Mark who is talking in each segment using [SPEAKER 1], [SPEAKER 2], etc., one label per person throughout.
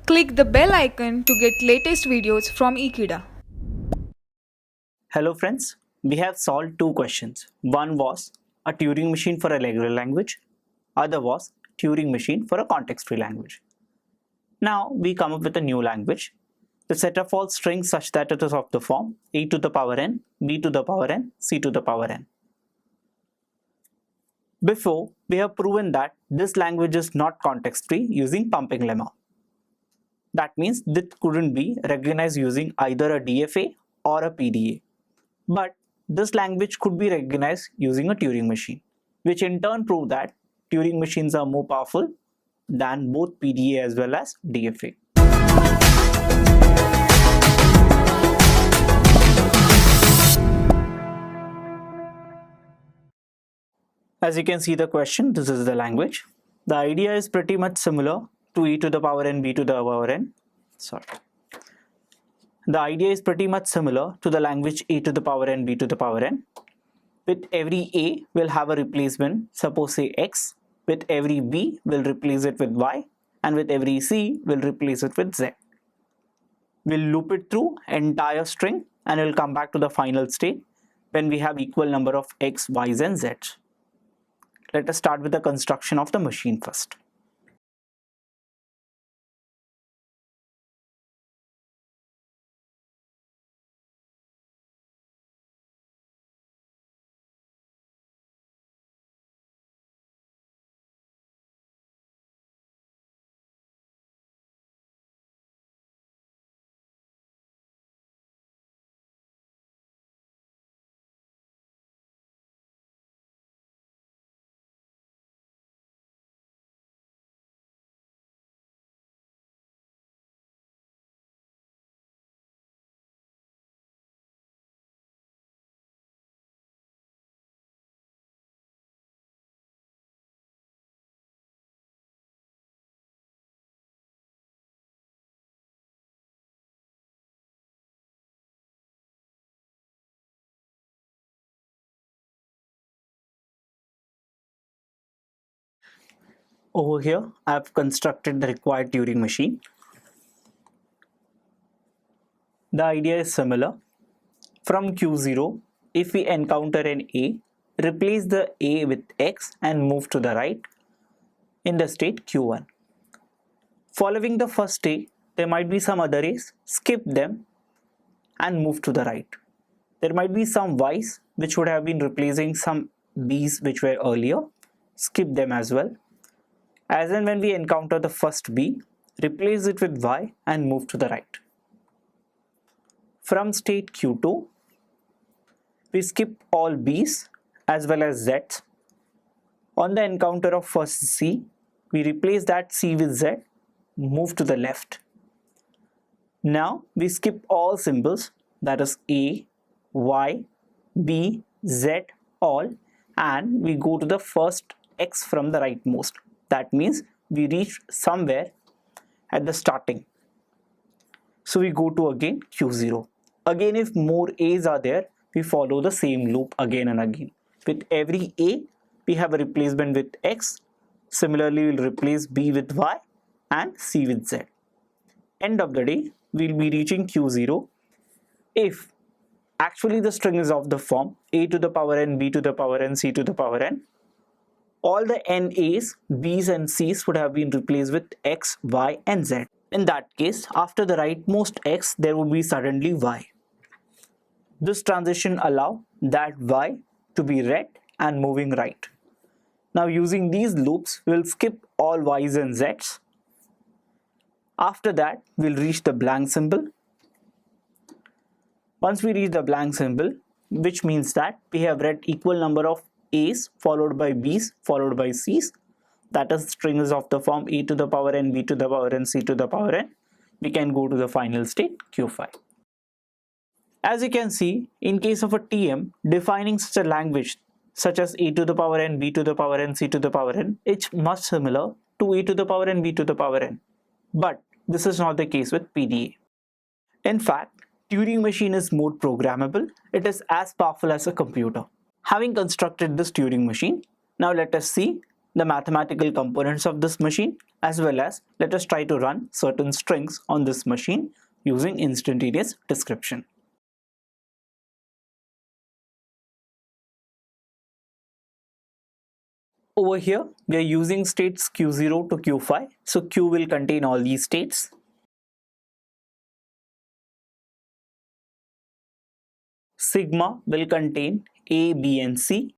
[SPEAKER 1] Click the bell icon to get latest videos from Ekeeda.
[SPEAKER 2] Hello friends, we have solved two questions. One was a Turing machine for a regular language, other was Turing machine for a context-free language. Now we come up with a new language. The set of all strings such that it is of the form a to the power n, b to the power n, c to the power n. Before, we have proven that this language is not context-free using pumping lemma. That means this couldn't be recognized using either a DFA or a PDA. But this language could be recognized using a Turing machine, which in turn proved that Turing machines are more powerful than both PDA as well as DFA. As you can see the question, this is the language. The idea is pretty much similar to e to the power n, b to the power n. The idea is pretty much similar to the language a to the power n, b to the power n. With every a will have a replacement, suppose say x, with every b will replace it with y, and with every c will replace it with z. We'll loop it through entire string and it will come back to the final state when we have equal number of x, y's and z's. Let us start with the construction of the machine first. Over here, I have constructed the required Turing machine. The idea is similar. From Q0, if we encounter an A, replace the A with X and move to the right in the state Q1. Following the first A, there might be some other A's, skip them and move to the right. There might be some Y's which would have been replacing some B's which were earlier, skip them as well. As and when we encounter the first B, replace it with Y and move to the right. From state Q2, we skip all B's as well as Z's. On the encounter of first C, we replace that C with Z, move to the left. Now we skip all symbols, that is A, Y, B, Z, all, and we go to the first X from the rightmost. That means we reach somewhere at the starting. So we go to again Q0. Again, if more A's are there, we follow the same loop again and again. With every A, we have a replacement with X. Similarly, we'll replace B with Y and C with Z. End of the day, we'll be reaching Q0 if actually the string is of the form a to the power n, b to the power n, c to the power n. All the n A's, B's and C's would have been replaced with X, Y and Z. In that case, after the rightmost X, there would be suddenly Y. This transition allows that Y to be read and moving right. Now using these loops, we'll skip all Y's and Z's. After that, we'll reach the blank symbol. Once we reach the blank symbol, which means that we have read equal number of A's followed by B's followed by C's, that is string is of the form a to the power n, b to the power n, c to the power n, we can go to the final state Q5. As you can see, in case of a TM, defining such a language such as a to the power n, b to the power n, c to the power n, it's much similar to a to the power n, b to the power n. But this is not the case with PDA. In fact, Turing machine is more programmable. It is as powerful as a computer. Having constructed this Turing machine, now let us see the mathematical components of this machine, as well as let us try to run certain strings on this machine using instantaneous description. Over here, we are using states Q0 to Q5. So Q will contain all these states. Sigma will contain A, B and C.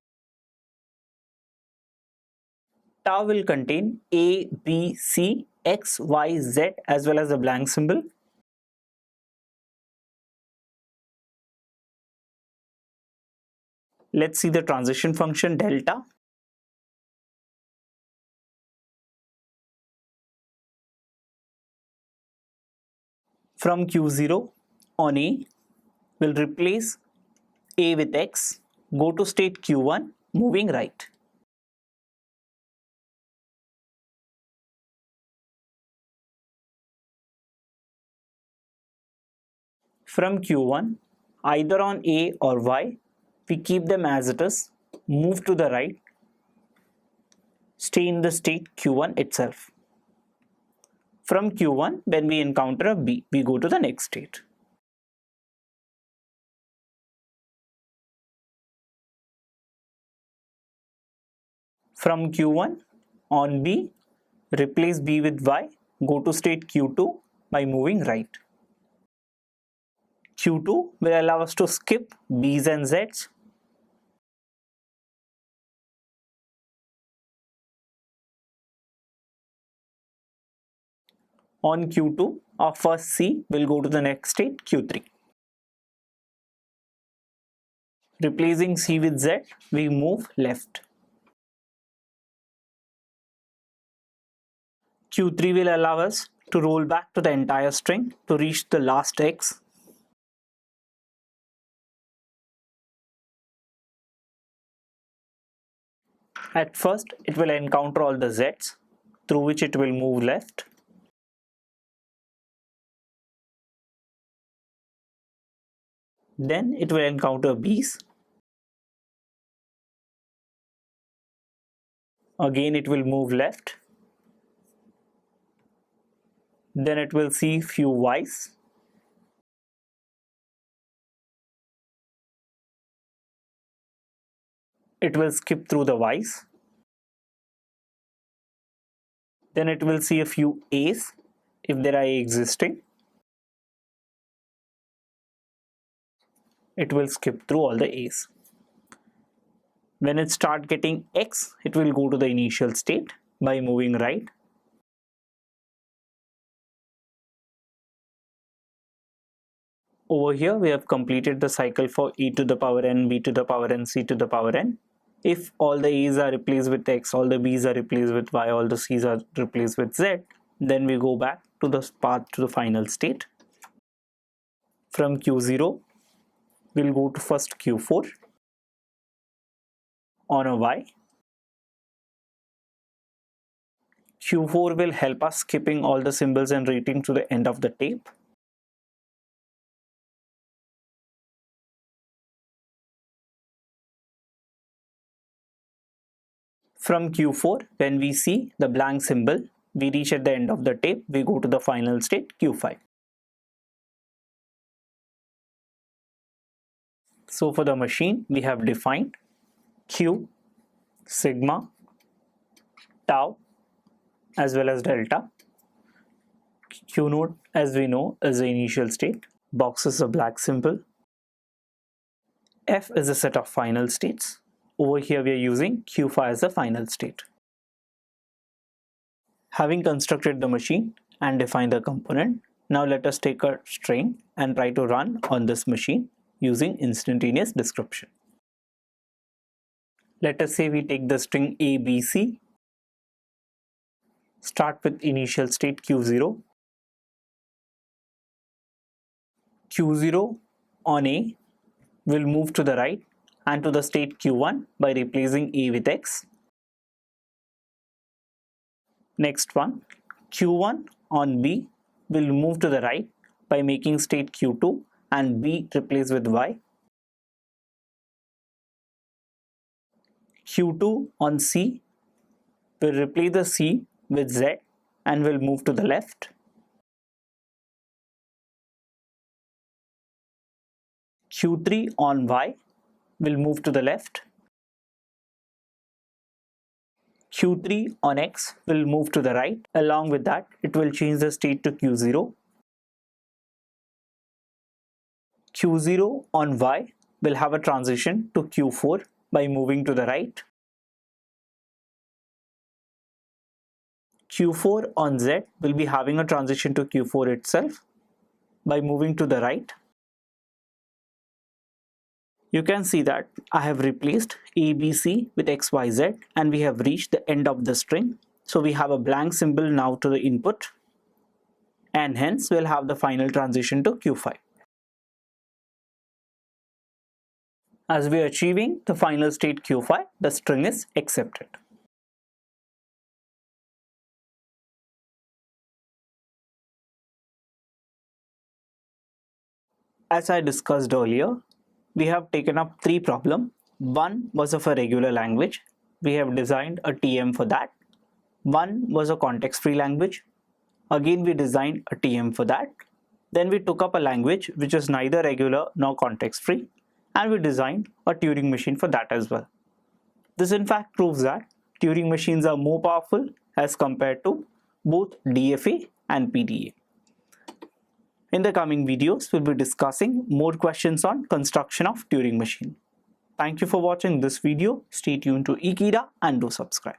[SPEAKER 2] Tau will contain A, B, C, X, Y, Z as well as the blank symbol. Let's see the transition function delta. From Q0 on A, we'll replace A with X, go to state Q1, moving right. From Q1, either on A or Y, we keep them as it is, move to the right, stay in the state Q1 itself. From Q1, when we encounter a B, we go to the next state. From Q1 on B, replace B with Y, go to state Q2 by moving right. Q2 will allow us to skip B's and Z's. On Q2, our first C will go to the next state Q3. Replacing C with Z, we move left. Q3 will allow us to roll back to the entire string to reach the last X. At first, it will encounter all the Z's, through which it will move left. Then it will encounter B's. Again, it will move left. Then it will see few Y's. It will skip through the Y's. Then it will see a few A's if there are A existing. It will skip through all the A's. When it starts getting X, it will go to the initial state by moving right. Over here, we have completed the cycle for e to the power n, b to the power n, c to the power n. If all the a's are replaced with x, all the b's are replaced with y, all the c's are replaced with z, then we go back to the path to the final state. From Q0, we'll go to first Q4 on a y. Q4 will help us skipping all the symbols and reading to the end of the tape. From Q4, when we see the blank symbol, we reach at the end of the tape, we go to the final state Q5. So for the machine, we have defined Q, sigma, tau, as well as delta. Q node, as we know, is the initial state. Box is a black symbol. F is a set of final states. Over here we are using Q5 as the final state. Having constructed the machine and defined the component, now let us take a string and try to run on this machine using instantaneous description. Let us say we take the string ABC, start with initial state Q0. Q0 on A will move to the right and to the state Q1 by replacing A with X. Next one, Q1 on B will move to the right by making state Q2 and B replaced with Y. Q2 on C We'll replace the C with Z and we'll move to the left. Q3 on Y will move to the left. Q3 on X will move to the right. Along with that, it will change the state to Q0. Q0 on Y will have a transition to Q4 by moving to the right. Q4 on Z will be having a transition to Q4 itself by moving to the right. You can see that I have replaced ABC with XYZ and we have reached the end of the string. So we have a blank symbol now to the input and hence we'll have the final transition to Q5. As we are achieving the final state Q5, the string is accepted. As I discussed earlier, we have taken up 3 problems. One was of a regular language. We have designed a TM for that. One was a context-free language. Again, we designed a TM for that. Then we took up a language which is neither regular nor context-free, and we designed a Turing machine for that as well. This in fact proves that Turing machines are more powerful as compared to both DFA and PDA. In the coming videos, we'll be discussing more questions on construction of Turing machine. Thank you for watching this video. Stay tuned to Ekeeda and do subscribe.